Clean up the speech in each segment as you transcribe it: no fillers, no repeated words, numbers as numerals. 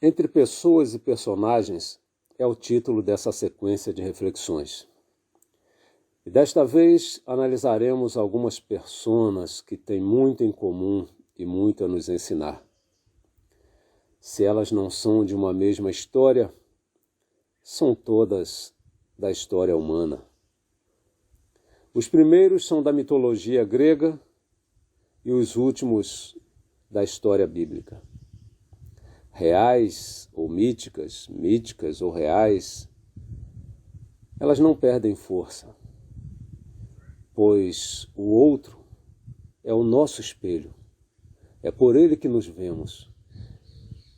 Entre pessoas e personagens é o título dessa sequência de reflexões. E desta vez analisaremos algumas personas que têm muito em comum e muito a nos ensinar. Se elas não são de uma mesma história, são todas da história humana. Os primeiros são da mitologia grega e os últimos da história bíblica. Reais ou míticas, míticas ou reais, elas não perdem força, pois o outro é o nosso espelho, é por ele que nos vemos.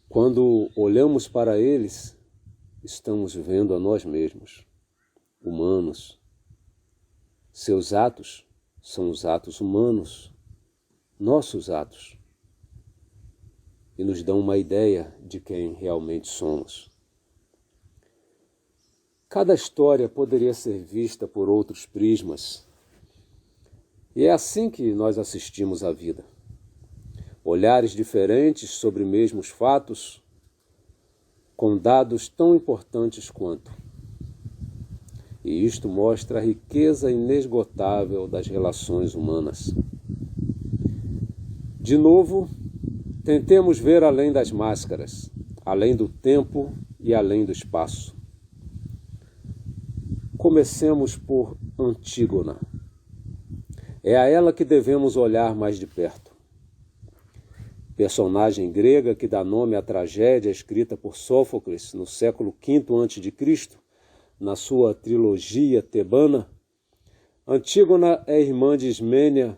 Quando olhamos para eles, estamos vendo a nós mesmos, humanos. Seus atos são os atos humanos, nossos atos, e nos dão uma ideia de quem realmente somos. Cada história poderia ser vista por outros prismas, e é assim que nós assistimos à vida. Olhares diferentes sobre mesmos fatos, com dados tão importantes quanto. E isto mostra a riqueza inesgotável das relações humanas. De novo, tentemos ver além das máscaras, além do tempo e além do espaço. Comecemos por Antígona. É a ela que devemos olhar mais de perto. Personagem grega que dá nome à tragédia escrita por Sófocles no século V a.C., na sua trilogia tebana, Antígona é irmã de Ismênia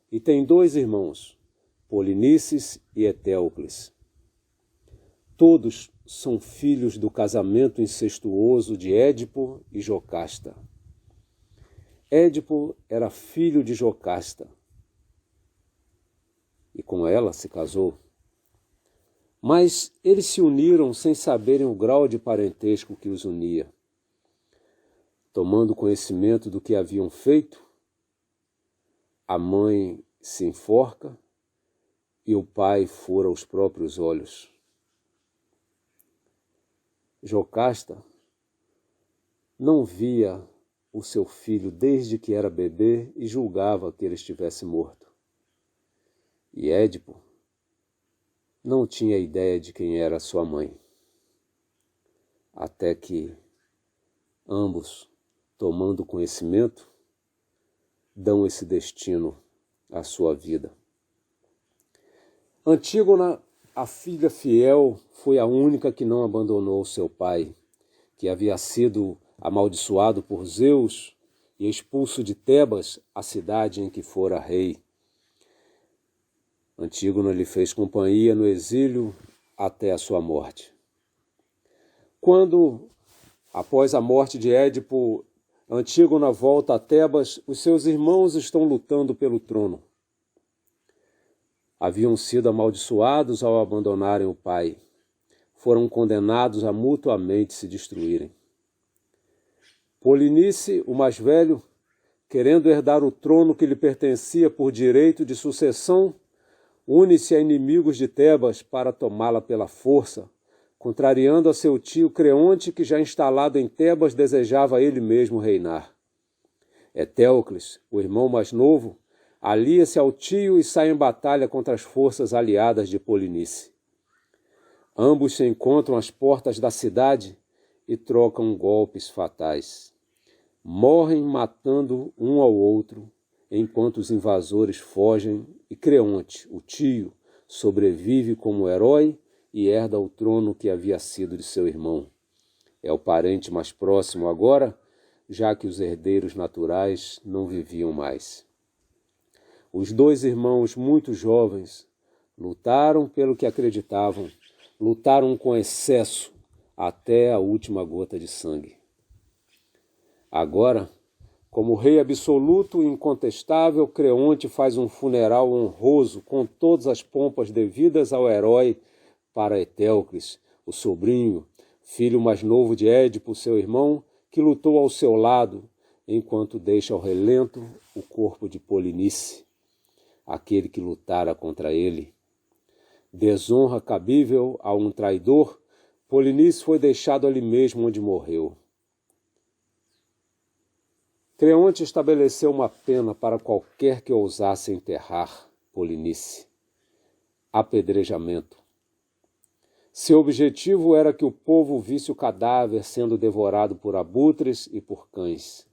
e tem dois irmãos, Polinices e Etéocles. Todos são filhos do casamento incestuoso de Édipo e Jocasta. Édipo era filho de Jocasta e com ela se casou. Mas eles se uniram sem saberem o grau de parentesco que os unia. Tomando conhecimento do que haviam feito, a mãe se enforca e o pai fura os próprios olhos. Jocasta não via o seu filho desde que era bebê e julgava que ele estivesse morto. E Édipo não tinha ideia de quem era sua mãe. Até que ambos, tomando conhecimento, dão esse destino à sua vida. Antígona, a filha fiel, foi a única que não abandonou seu pai, que havia sido amaldiçoado por Zeus e expulso de Tebas, a cidade em que fora rei. Antígona lhe fez companhia no exílio até a sua morte. Quando, após a morte de Édipo, Antígona volta a Tebas, os seus irmãos estão lutando pelo trono. Haviam sido amaldiçoados ao abandonarem o pai. Foram condenados a mutuamente se destruírem. Polinice, o mais velho, querendo herdar o trono que lhe pertencia por direito de sucessão, une-se a inimigos de Tebas para tomá-la pela força, contrariando a seu tio Creonte, que já instalado em Tebas desejava ele mesmo reinar. Etéocles, o irmão mais novo, alia-se ao tio e sai em batalha contra as forças aliadas de Polinice. Ambos se encontram às portas da cidade e trocam golpes fatais. Morrem matando um ao outro, enquanto os invasores fogem e Creonte, o tio, sobrevive como herói e herda o trono que havia sido de seu irmão. É o parente mais próximo agora, já que os herdeiros naturais não viviam mais. Os dois irmãos muito jovens lutaram pelo que acreditavam, lutaram com excesso até a última gota de sangue. Agora, como rei absoluto e incontestável, Creonte faz um funeral honroso com todas as pompas devidas ao herói para Etéocles, o sobrinho, filho mais novo de Édipo, seu irmão, que lutou ao seu lado, enquanto deixa ao relento o corpo de Polinice, aquele que lutara contra ele. Desonra cabível a um traidor, Polinice foi deixado ali mesmo onde morreu. Creonte estabeleceu uma pena para qualquer que ousasse enterrar Polinice: apedrejamento. Seu objetivo era que o povo visse o cadáver sendo devorado por abutres e por cães.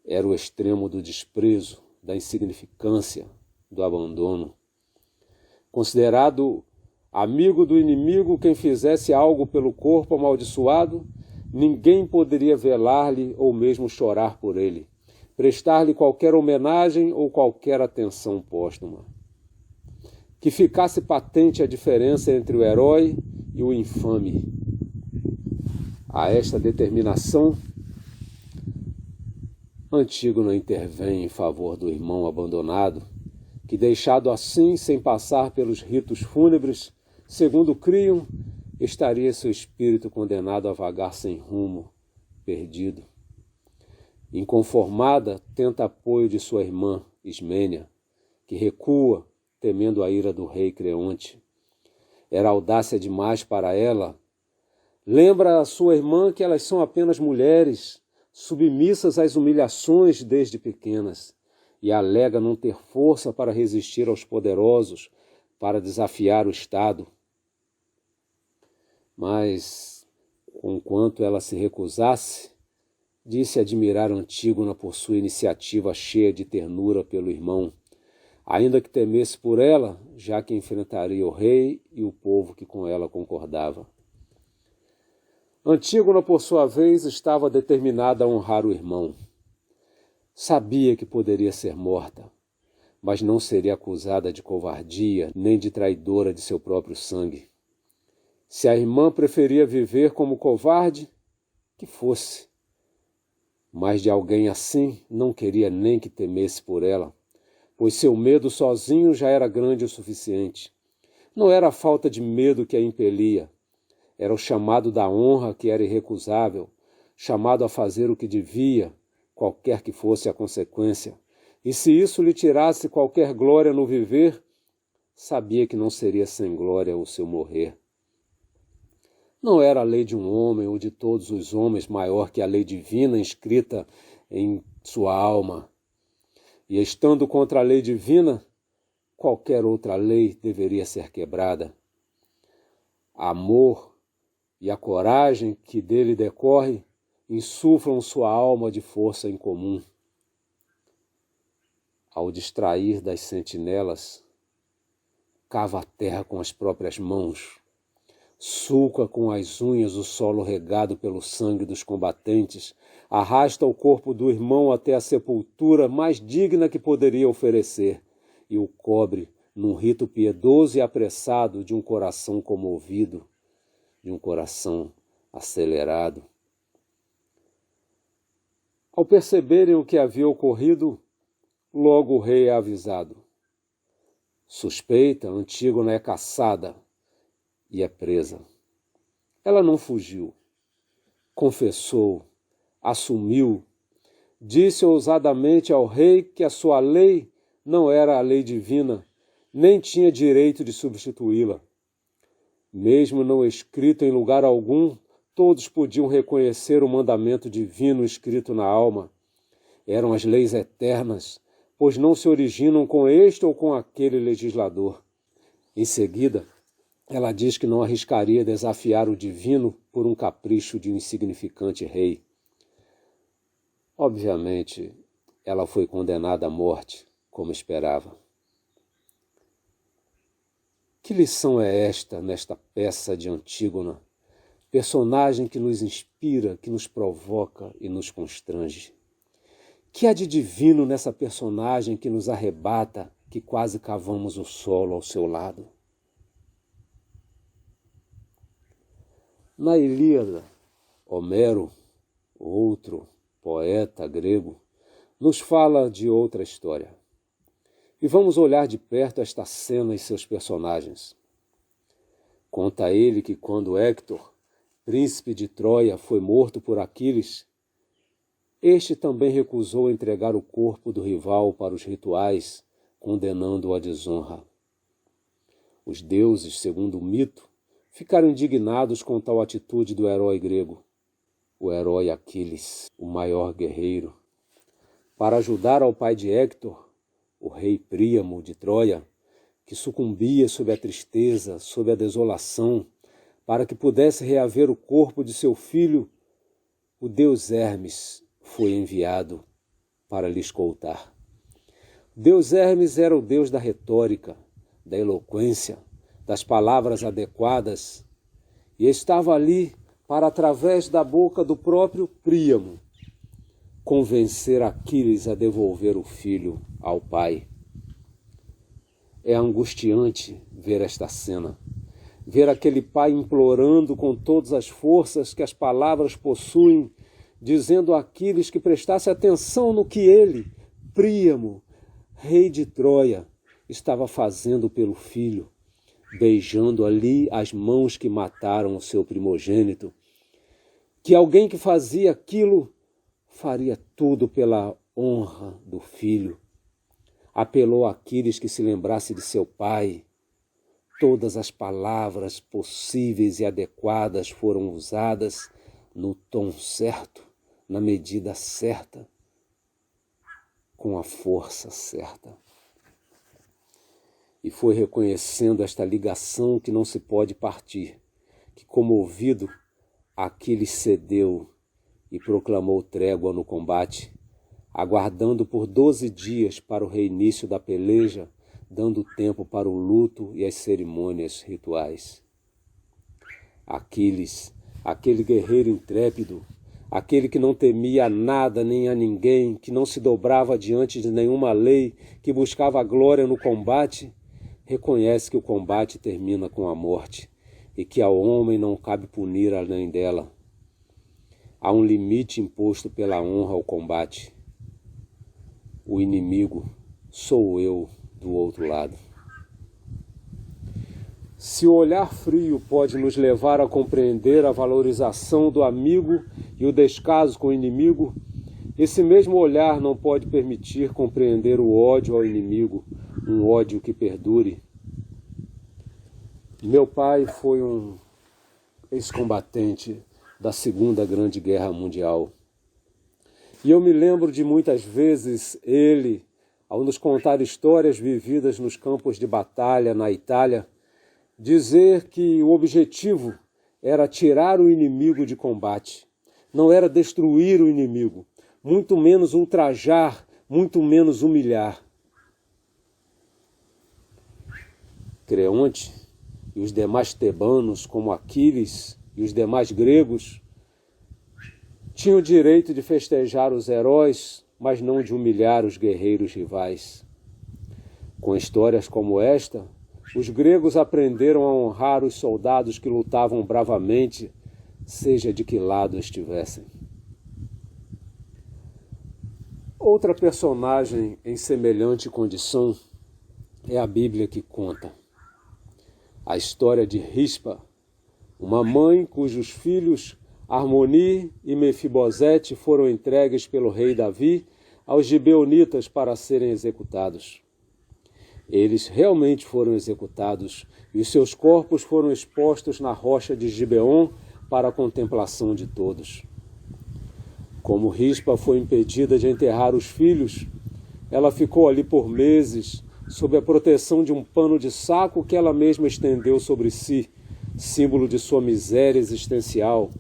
Era o extremo do desprezo, da insignificância, do abandono. Considerado amigo do inimigo, quem fizesse algo pelo corpo amaldiçoado, ninguém poderia velar-lhe ou mesmo chorar por ele, prestar-lhe qualquer homenagem ou qualquer atenção póstuma. Que ficasse patente a diferença entre o herói e o infame. A esta determinação, Antígona intervém em favor do irmão abandonado, que, deixado assim, sem passar pelos ritos fúnebres, segundo criam, estaria seu espírito condenado a vagar sem rumo, perdido. Inconformada, tenta apoio de sua irmã, Ismênia, que recua, temendo a ira do rei Creonte. Era audácia demais para ela. Lembra a sua irmã que elas são apenas mulheres, submissas às humilhações desde pequenas, e alega não ter força para resistir aos poderosos, para desafiar o Estado. Mas, conquanto ela se recusasse, disse admirar Antígona por sua iniciativa cheia de ternura pelo irmão, ainda que temesse por ela, já que enfrentaria o rei e o povo que com ela concordava. Antígona, por sua vez, estava determinada a honrar o irmão. Sabia que poderia ser morta, mas não seria acusada de covardia nem de traidora de seu próprio sangue. Se a irmã preferia viver como covarde, que fosse. Mas de alguém assim não queria nem que temesse por ela, pois seu medo sozinho já era grande o suficiente. Não era a falta de medo que a impelia, era o chamado da honra que era irrecusável, chamado a fazer o que devia, qualquer que fosse a consequência. E se isso lhe tirasse qualquer glória no viver, sabia que não seria sem glória o seu morrer. Não era a lei de um homem ou de todos os homens maior que a lei divina inscrita em sua alma. E estando contra a lei divina, qualquer outra lei deveria ser quebrada. Amor e a coragem que dele decorre insuflam sua alma de força em comum. Ao distrair das sentinelas, cava a terra com as próprias mãos, sulca com as unhas o solo regado pelo sangue dos combatentes, arrasta o corpo do irmão até a sepultura mais digna que poderia oferecer e o cobre num rito piedoso e apressado de um coração comovido, de um coração acelerado. Ao perceberem o que havia ocorrido, logo o rei é avisado. Suspeita, Antígona é caçada e é presa. Ela não fugiu, confessou, assumiu, disse ousadamente ao rei que a sua lei não era a lei divina, nem tinha direito de substituí-la. Mesmo não escrito em lugar algum, todos podiam reconhecer o mandamento divino escrito na alma. Eram as leis eternas, pois não se originam com este ou com aquele legislador. Em seguida, ela diz que não arriscaria desafiar o divino por um capricho de um insignificante rei. Obviamente, ela foi condenada à morte, como esperava. Que lição é esta nesta peça de Antígona, personagem que nos inspira, que nos provoca e nos constrange? Que há de divino nessa personagem que nos arrebata, que quase cavamos o solo ao seu lado? Na Ilíada, Homero, outro poeta grego, nos fala de outra história. E vamos olhar de perto esta cena e seus personagens. Conta ele que quando Héctor, príncipe de Troia, foi morto por Aquiles, este também recusou entregar o corpo do rival para os rituais, condenando-o à desonra. Os deuses, segundo o mito, ficaram indignados com tal atitude do herói grego, o herói Aquiles, o maior guerreiro. Para ajudar ao pai de Héctor, o rei Príamo de Troia, que sucumbia sob a tristeza, sob a desolação, para que pudesse reaver o corpo de seu filho, o deus Hermes foi enviado para lhe escoltar. O deus Hermes era o deus da retórica, da eloquência, das palavras adequadas, e estava ali para, através da boca do próprio Príamo, convencer Aquiles a devolver o filho ao pai. É angustiante ver esta cena, ver aquele pai implorando com todas as forças que as palavras possuem, dizendo a Aquiles que prestasse atenção no que ele, Príamo, rei de Troia, estava fazendo pelo filho, beijando ali as mãos que mataram o seu primogênito, que alguém que fazia aquilo faria tudo pela honra do filho. Apelou a Aquiles que se lembrasse de seu pai. Todas as palavras possíveis e adequadas foram usadas no tom certo, na medida certa, com a força certa. E foi reconhecendo esta ligação que não se pode partir, que, comovido, Aquiles cedeu e proclamou trégua no combate, aguardando por 12 dias para o reinício da peleja, dando tempo para o luto e as cerimônias rituais. Aquiles, aquele guerreiro intrépido, aquele que não temia a nada nem a ninguém, que não se dobrava diante de nenhuma lei, que buscava a glória no combate, reconhece que o combate termina com a morte e que ao homem não cabe punir além dela. Há um limite imposto pela honra ao combate. O inimigo sou eu do outro lado. Se o olhar frio pode nos levar a compreender a valorização do amigo e o descaso com o inimigo, esse mesmo olhar não pode permitir compreender o ódio ao inimigo, um ódio que perdure. Meu pai foi um ex-combatente da Segunda Grande Guerra Mundial. E eu me lembro de muitas vezes ele, ao nos contar histórias vividas nos campos de batalha na Itália, dizer que o objetivo era tirar o inimigo de combate. Não era destruir o inimigo, muito menos ultrajar, muito menos humilhar. Creonte e os demais tebanos, como Aquiles e os demais gregos, tinham o direito de festejar os heróis, mas não de humilhar os guerreiros rivais. Com histórias como esta, os gregos aprenderam a honrar os soldados que lutavam bravamente, seja de que lado estivessem. Outra personagem em semelhante condição é a Bíblia que conta a história de Rispa, uma mãe cujos filhos Harmoni e Mefibosete foram entregues pelo rei Davi aos gibeonitas para serem executados. Eles realmente foram executados e os seus corpos foram expostos na rocha de Gibeon para a contemplação de todos. Como Rispa foi impedida de enterrar os filhos, ela ficou ali por meses, sob a proteção de um pano de saco que ela mesma estendeu sobre si, símbolo de sua miséria existencial,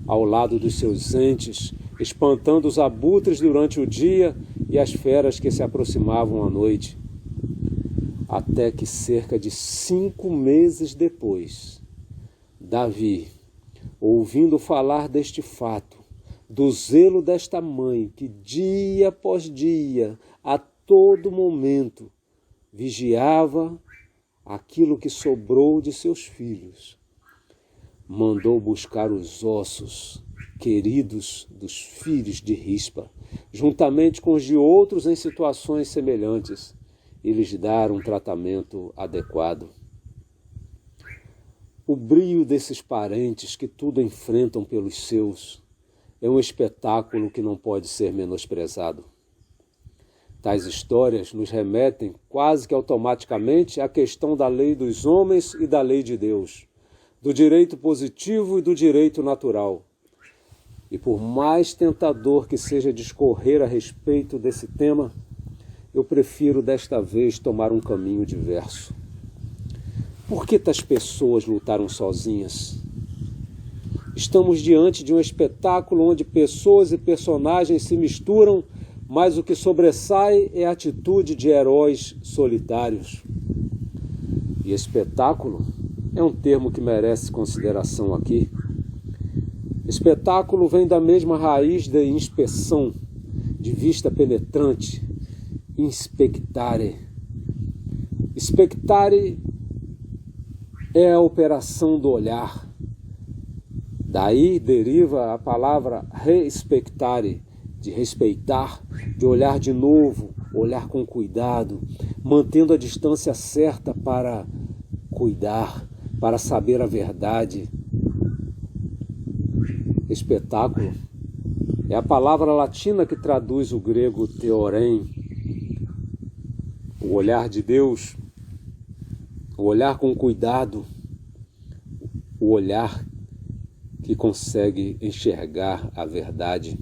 ao lado dos seus entes, espantando os abutres durante o dia e as feras que se aproximavam à noite. Até que cerca de 5 meses depois, Davi, ouvindo falar deste fato, do zelo desta mãe que dia após dia, a todo momento, vigiava aquilo que sobrou de seus filhos, mandou buscar os ossos queridos dos filhos de Rispa, juntamente com os de outros em situações semelhantes, e lhes dar um tratamento adequado. O brio desses parentes que tudo enfrentam pelos seus é um espetáculo que não pode ser menosprezado. Tais histórias nos remetem quase que automaticamente à questão da lei dos homens e da lei de Deus. do direito positivo e do direito natural. E por mais tentador que seja discorrer a respeito desse tema, eu prefiro desta vez tomar um caminho diverso. Por que tais pessoas lutaram sozinhas? Estamos diante de um espetáculo onde pessoas e personagens se misturam, mas o que sobressai é a atitude de heróis solitários. E espetáculo é um termo que merece consideração aqui. Espetáculo vem da mesma raiz de inspeção, de vista penetrante, inspectare. Spectare é a operação do olhar. Daí deriva a palavra respectare, de respeitar, de olhar de novo, olhar com cuidado, mantendo a distância certa para cuidar, para saber a verdade. Espetáculo é a palavra latina que traduz o grego theorem, o olhar de Deus, o olhar com cuidado, o olhar que consegue enxergar a verdade.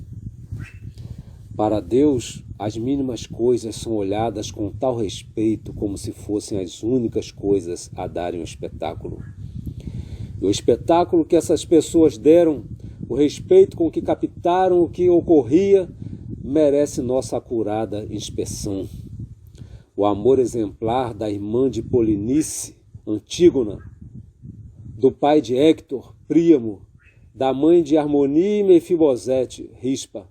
Para Deus, as mínimas coisas são olhadas com tal respeito como se fossem as únicas coisas a darem o espetáculo. E o espetáculo que essas pessoas deram, o respeito com que captaram o que ocorria, merece nossa acurada inspeção. O amor exemplar da irmã de Polinice, Antígona, do pai de Héctor, Príamo, da mãe de Harmonia e Mefibosete, Rispa,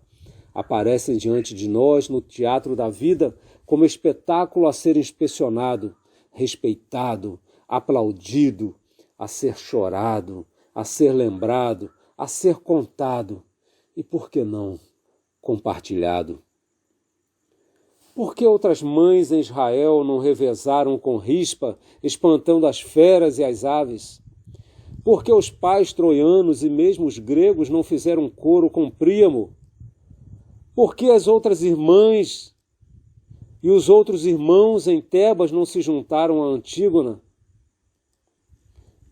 aparecem diante de nós no teatro da vida como espetáculo a ser inspecionado, respeitado, aplaudido, a ser chorado, a ser lembrado, a ser contado e, por que não, compartilhado. Por que outras mães em Israel não revezaram com Rispa, espantando as feras e as aves? Por que os pais troianos e mesmo os gregos não fizeram coro com Príamo? Por que as outras irmãs e os outros irmãos em Tebas não se juntaram a Antígona?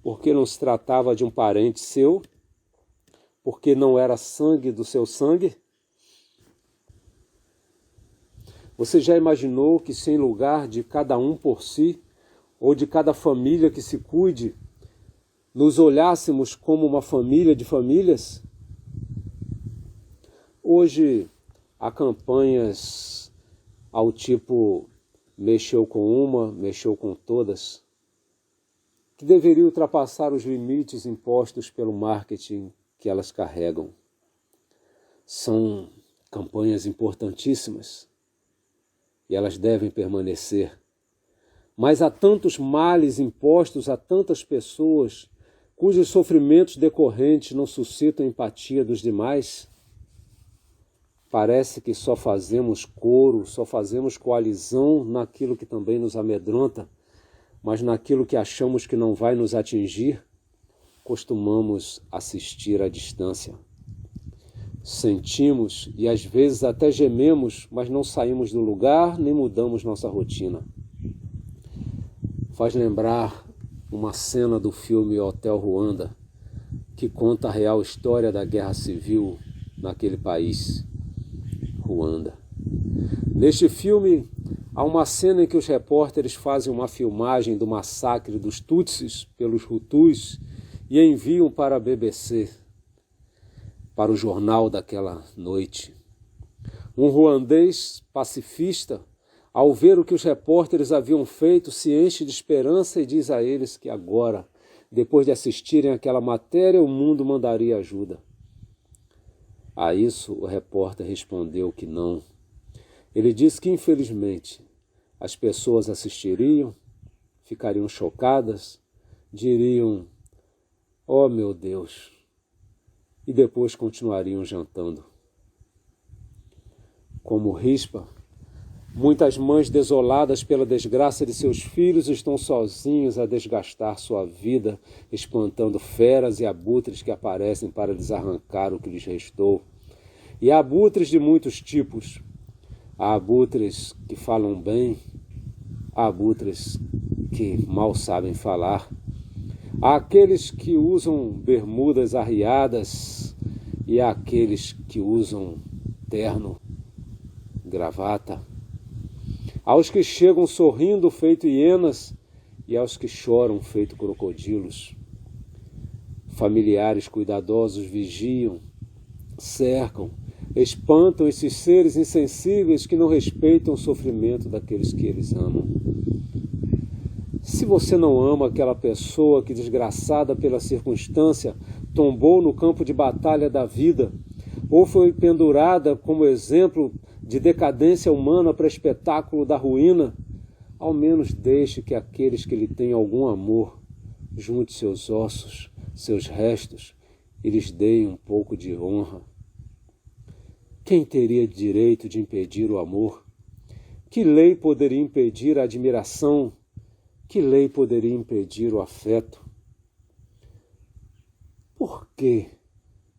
Porque não se tratava de um parente seu? Porque não era sangue do seu sangue? Você já imaginou que se em lugar de cada um por si, ou de cada família que se cuide, nos olhássemos como uma família de famílias? Hoje há campanhas ao tipo mexeu com uma, mexeu com todas, que deveriam ultrapassar os limites impostos pelo marketing que elas carregam. São campanhas importantíssimas e elas devem permanecer. Mas há tantos males impostos a tantas pessoas cujos sofrimentos decorrentes não suscitam empatia dos demais. Parece que só fazemos coro, só fazemos coalizão naquilo que também nos amedronta, mas naquilo que achamos que não vai nos atingir, costumamos assistir à distância. Sentimos e às vezes até gememos, mas não saímos do lugar nem mudamos nossa rotina. Faz lembrar uma cena do filme Hotel Ruanda, que conta a real história da guerra civil naquele país, Ruanda. Neste filme, há uma cena em que os repórteres fazem uma filmagem do massacre dos Tutsis pelos Hutus e enviam para a BBC, para o jornal daquela noite. Um ruandês pacifista, ao ver o que os repórteres haviam feito, se enche de esperança e diz a eles que agora, depois de assistirem àquela matéria, o mundo mandaria ajuda. A isso o repórter respondeu que não. Ele disse que, infelizmente, as pessoas assistiriam, ficariam chocadas, diriam, "Oh, meu Deus!" e depois continuariam jantando. Como Rispa, muitas mães desoladas pela desgraça de seus filhos estão sozinhos a desgastar sua vida, espantando feras e abutres que aparecem para lhes arrancar o que lhes restou. E há abutres de muitos tipos. Há abutres que falam bem, há abutres que mal sabem falar. Há aqueles que usam bermudas arriadas e há aqueles que usam terno, gravata. Aos que chegam sorrindo feito hienas e aos que choram feito crocodilos. Familiares cuidadosos vigiam, cercam, espantam esses seres insensíveis que não respeitam o sofrimento daqueles que eles amam. Se você não ama aquela pessoa que, desgraçada pela circunstância, tombou no campo de batalha da vida, ou foi pendurada como exemplo de decadência humana para espetáculo da ruína, ao menos deixe que aqueles que lhe têm algum amor junte seus ossos, seus restos, e lhes deem um pouco de honra. Quem teria direito de impedir o amor? Que lei poderia impedir a admiração? Que lei poderia impedir o afeto? Por que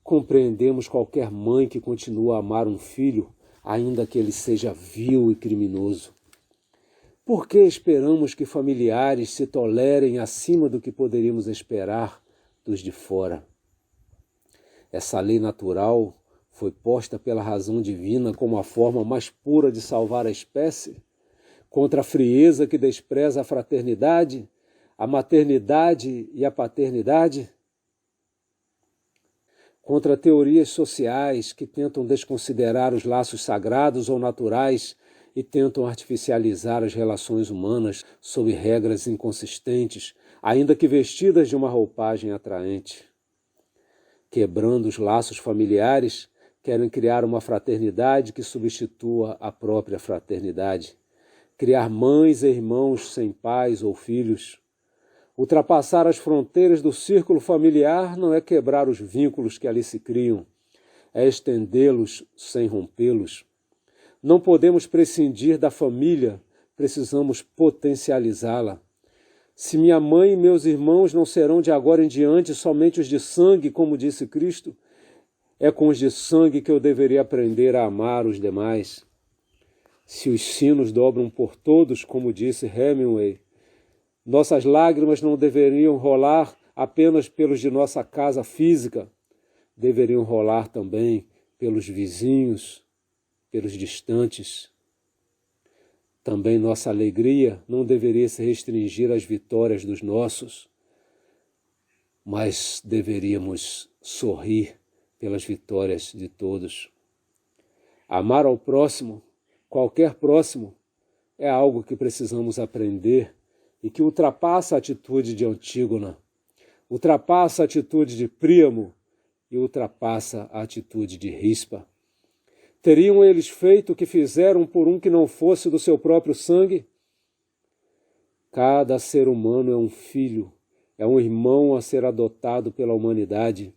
compreendemos qualquer mãe que continua a amar um filho, ainda que ele seja vil e criminoso? Por que esperamos que familiares se tolerem acima do que poderíamos esperar dos de fora? Essa lei natural foi posta pela razão divina como a forma mais pura de salvar a espécie? Contra a frieza que despreza a fraternidade, a maternidade e a paternidade? Contra teorias sociais que tentam desconsiderar os laços sagrados ou naturais e tentam artificializar as relações humanas sob regras inconsistentes, ainda que vestidas de uma roupagem atraente. Quebrando os laços familiares, querem criar uma fraternidade que substitua a própria fraternidade. Criar mães e irmãos sem pais ou filhos. Ultrapassar as fronteiras do círculo familiar não é quebrar os vínculos que ali se criam, é estendê-los sem rompê-los. Não podemos prescindir da família, precisamos potencializá-la. Se minha mãe e meus irmãos não serão de agora em diante somente os de sangue, como disse Cristo, é com os de sangue que eu deveria aprender a amar os demais. Se os sinos dobram por todos, como disse Hemingway, nossas lágrimas não deveriam rolar apenas pelos de nossa casa física, deveriam rolar também pelos vizinhos, pelos distantes. Também nossa alegria não deveria se restringir às vitórias dos nossos, mas deveríamos sorrir pelas vitórias de todos. Amar ao próximo, qualquer próximo, é algo que precisamos aprender e que ultrapassa a atitude de Antígona, ultrapassa a atitude de Príamo e ultrapassa a atitude de Rispa. Teriam eles feito o que fizeram por um que não fosse do seu próprio sangue? Cada ser humano é um filho, é um irmão a ser adotado pela humanidade.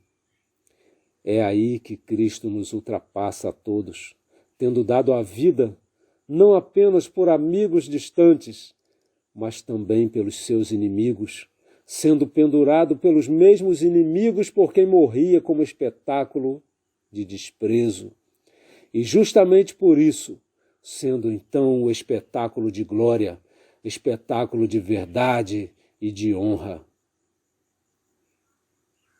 É aí que Cristo nos ultrapassa a todos, tendo dado a vida não apenas por amigos distantes, mas também pelos seus inimigos, sendo pendurado pelos mesmos inimigos por quem morria como espetáculo de desprezo. E justamente por isso, sendo então o espetáculo de glória, espetáculo de verdade e de honra.